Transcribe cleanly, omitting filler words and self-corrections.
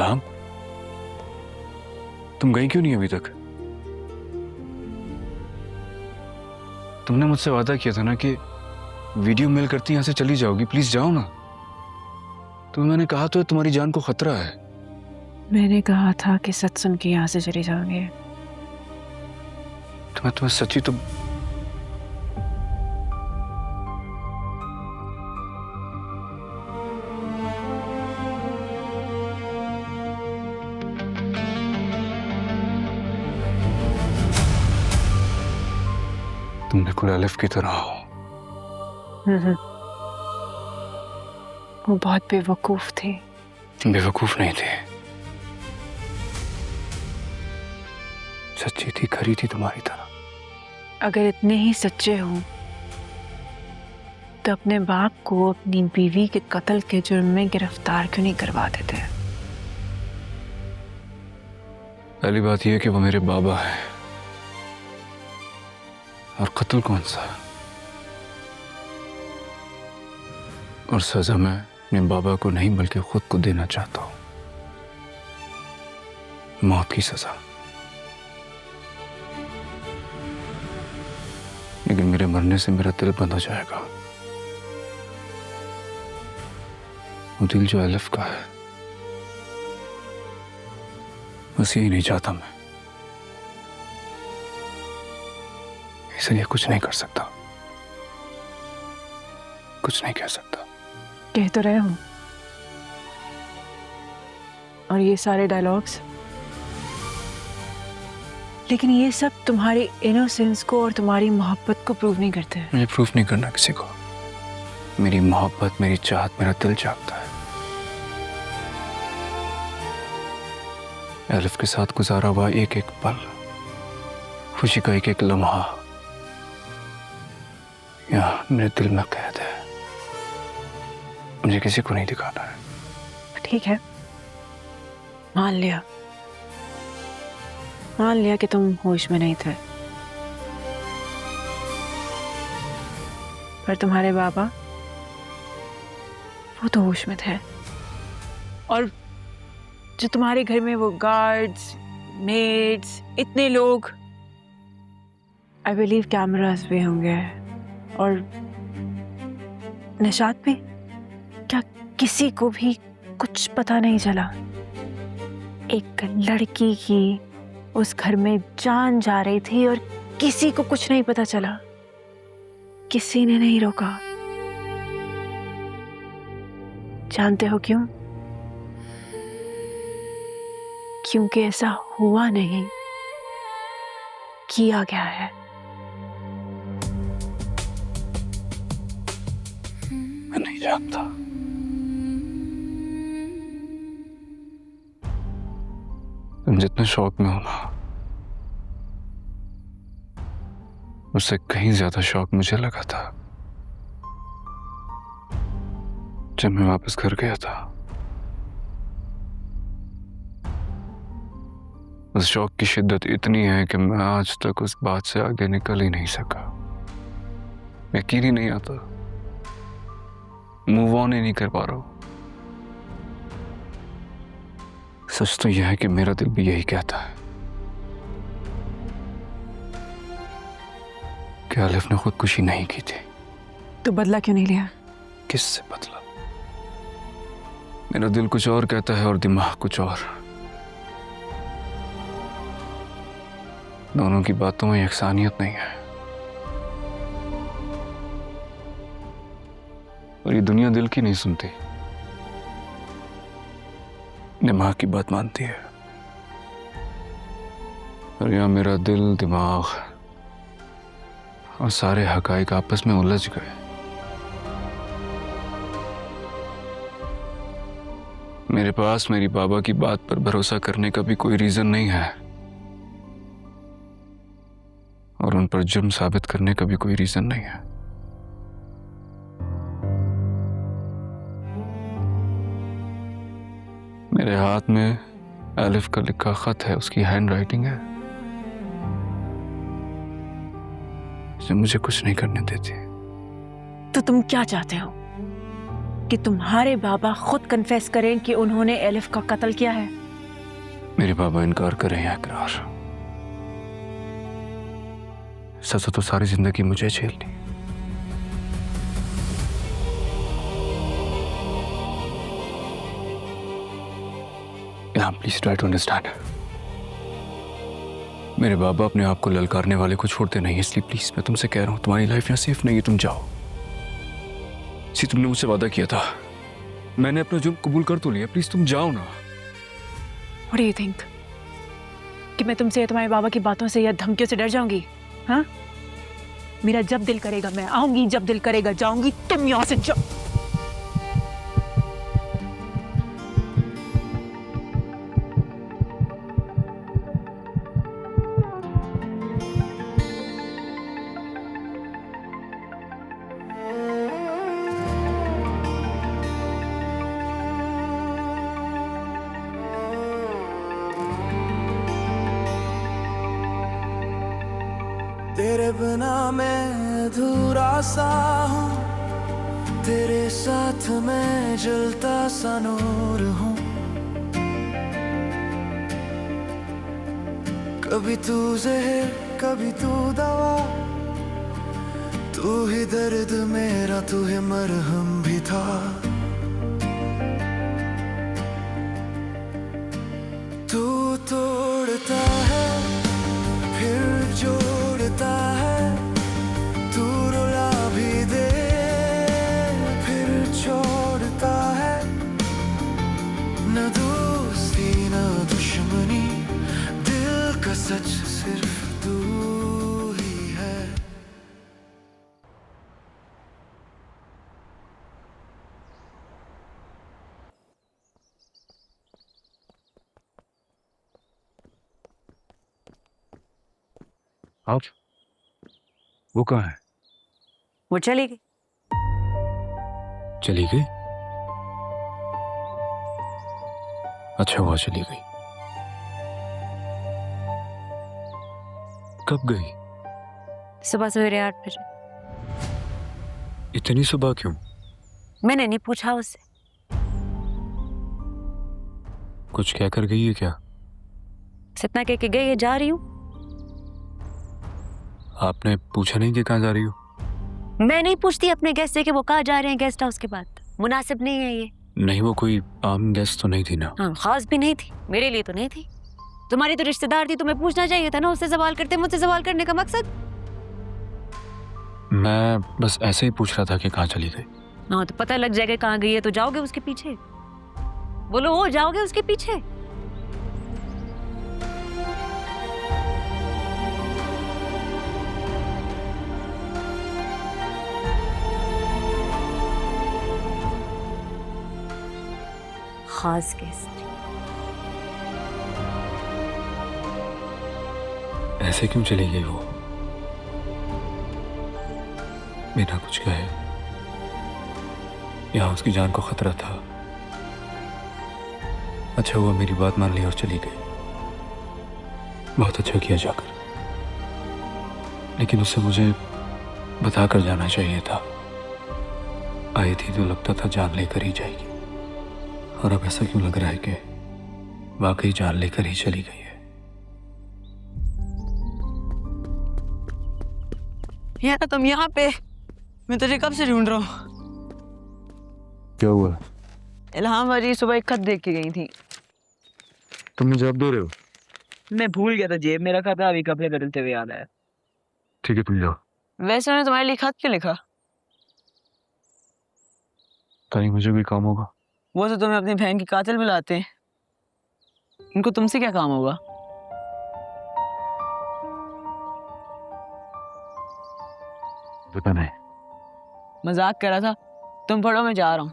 इल्हाम, तुम गई क्यों नहीं अभी तक? तुमने मुझसे वादा किया था ना कि वीडियो मेल करती यहां से चली जाओगी। प्लीज जाओ ना। तुम्हें मैंने कहा तो तुम्हारी जान को खतरा है। मैंने कहा था कि सच सुन के यहाँ से चले जाओगे। तुम्हें सच्ची तो तुम बिल्कुल अलिफ की तरह हो। वो बहुत बेवकूफ थे। बेवकूफ नहीं थे, सच्ची थी, खरी थी तुम्हारी तरह। अगर इतने ही सच्चे हो तो अपने बाप को अपनी बीवी के कत्ल के जुर्म में गिरफ्तार क्यों नहीं करवा देते? पहली बात यह है कि वो मेरे बाबा है, और कत्ल कौन सा? और सजा मैं अपने बाबा को नहीं बल्कि खुद को देना चाहता हूं, मौत की सजा। लेकिन मेरे मरने से मेरा दिल बंद हो जाएगा। वो दिल जो अलिफ का है, बस यही नहीं चाहता मैं, इसलिए कुछ नहीं कर सकता, कुछ नहीं कह सकता। कह तो रहे हो। और ये सारे डायलॉग्स, लेकिन ये सब तुम्हारी इनोसेंस को और तुम्हारी मोहब्बत को प्रूव नहीं करते। मुझे प्रूफ नहीं करना किसी को। मेरी मोहब्बत, मेरी चाहत, मेरा दिल चाहता है। अलिफ के साथ गुजारा हुआ एक एक पल, खुशी का एक एक लम्हा यहाँ मेरे दिल में कैद है। मुझे किसी को नहीं दिखाना है। ठीक है, मान लिया कि तुम होश में नहीं थे, पर तुम्हारे बाबा वो तो होश में थे। और जो तुम्हारे घर में वो गार्ड्स, मेड्स, इतने लोग, आई बिलीव कैमरास भी होंगे। और निशात भी, क्या किसी को भी कुछ पता नहीं चला? एक लड़की की उस घर में जान जा रही थी और किसी को कुछ नहीं पता चला, किसी ने नहीं रोका। जानते हो क्यों? क्योंकि ऐसा हुआ नहीं, किया गया है। मैं नहीं जानता। तुम जितने शौक में हो ना, उससे कहीं ज्यादा शौक मुझे लगा था जब मैं वापस घर गया था। उस शौक की शिद्दत इतनी है कि मैं आज तक उस बात से आगे निकल ही नहीं सका। यकीन ही नहीं आता, मूव ऑन ही नहीं कर पा रहा हूं। सच तो यह है कि मेरा दिल भी यही कहता है कि अलिफ ने खुदकुशी नहीं की थी। तो बदला क्यों नहीं लिया? किससे बदला? मेरा दिल कुछ और कहता है और दिमाग कुछ और। दोनों की बातों में यकसानियत नहीं है। और ये दुनिया दिल की नहीं सुनती, दिमाग की बात मानती है। और यहां मेरा दिल, दिमाग और सारे हकाइक आपस में उलझ गए। मेरे पास मेरी बाबा की बात पर भरोसा करने का भी कोई रीजन नहीं है, और उन पर जुर्म साबित करने का भी कोई रीजन नहीं है। मेरे हाथ में अलिफ का लिखा खत है, उसकी हैंड राइटिंग है, जो मुझे कुछ नहीं करने देती। तो तुम क्या चाहते हो? कि तुम्हारे बाबा खुद कन्फेस करें कि उन्होंने एलिफ का कत्ल किया है? मेरे बाबा इनकार करें या इकरार, सजा तो सारी जिंदगी मुझे झेलनी। Please try to understand. मेरे बाबा अपने आप को ललकारने वाले को छोड़ते नहीं, इसलिए प्लीज मैं तुमसे कह रहा हूं, तुम्हारी लाइफ यहाँ सेफ नहीं है, तुम जाओ। सी तुमने मुझसे वादा किया था, मैंने अपना जुर्म कबूल कर तो लिया, प्लीज तुम जाओ ना। What do you think? कि मैं तुमसे या तुम्हारे बाबा की बातों से या धमकियों से डर जाऊंगी? हाँ, मेरा जब दिल करेगा मैं आऊंगी, जब दिल करेगा जाऊंगी। तुम यहाँ से जाओ। तेरे बिना मैं अधूरा सा हूँ, तेरे साथ मैं जलता सा नूर हूँ। कभी तू जहर कभी तू दवा, तू ही दर्द मेरा, तू ही मरहम भी था। तू तोड़ता है फिर जोड़ता है, तू रुला भी दे फिर छोड़ता है। न दोस्ती न दुश्मनी, दिल का सच सिर्फ तू ही है। आप वो कहाँ है? वो चली गई। चली गई? अच्छा हुआ चली गई। कब गई? सुबह सवेरे 8 बजे। इतनी सुबह क्यों? मैंने नहीं पूछा उससे। कुछ कहकर गई है क्या? सतना कह के गई है, जा रही हूँ। आपने पूछा नहीं कि कहाँ जा रही हो? मैं नहीं पूछती अपने गेस्ट से कि वो कहाँ जा रहे हैं गेस्ट हाउस के बाद, मुनासिब नहीं है ये। नहीं, वो कोई आम गेस्ट तो नहीं थी ना? हाँ, खास भी नहीं थी, मेरे लिए तो नहीं थी। तुम्हारी तो रिश्तेदार थी, तुम्हें पूछना चाहिए था ना। उससे सवाल करते, मुझसे सवाल करने का मकसद? मैं बस ऐसे ही पूछ रहा था कि कहाँ चली गई। हाँ, तो पता लग जाएगा कहाँ गई है तो जाओगे उसके पीछे। बोलो, वो जाओगे उसके पीछे? खास गेस्ट। ऐसे क्यों चली गई वो, बिना कुछ कहे? यहाँ उसकी जान को खतरा था। अच्छा हुआ मेरी बात मान ली और चली गई। बहुत अच्छा किया जाकर, लेकिन उससे मुझे बताकर जाना चाहिए था। आई थी तो लगता था जान लेकर ही जाएगी, और अब ऐसा क्यों लग रहा है कि वाकई जान लेकर ही चली गई है। यार तुम यहाँ पे, मैं तुझे कब से ढूंढ रहा हूँ। क्या हुआ? इल्हाम वाजी सुबह एक खत देख के गई थी। तुम जवाब दे रहे हो? मैं भूल गया था, जेब में रखा था, अभी कपड़े बदलते हुए याद आया। ठीक है, तुम जाओ। वैसे उन्होंने तुम्हारे लिए खत क्यों लिखा? कहीं मुझे कोई काम होगा। वो तो तुम्हें अपनी बहन की कातिल बुलाते हैं, इनको तुमसे क्या काम होगा? पता नहीं। मजाक कर रहा था। तुम पढ़ो, मैं जा रहा हूँ।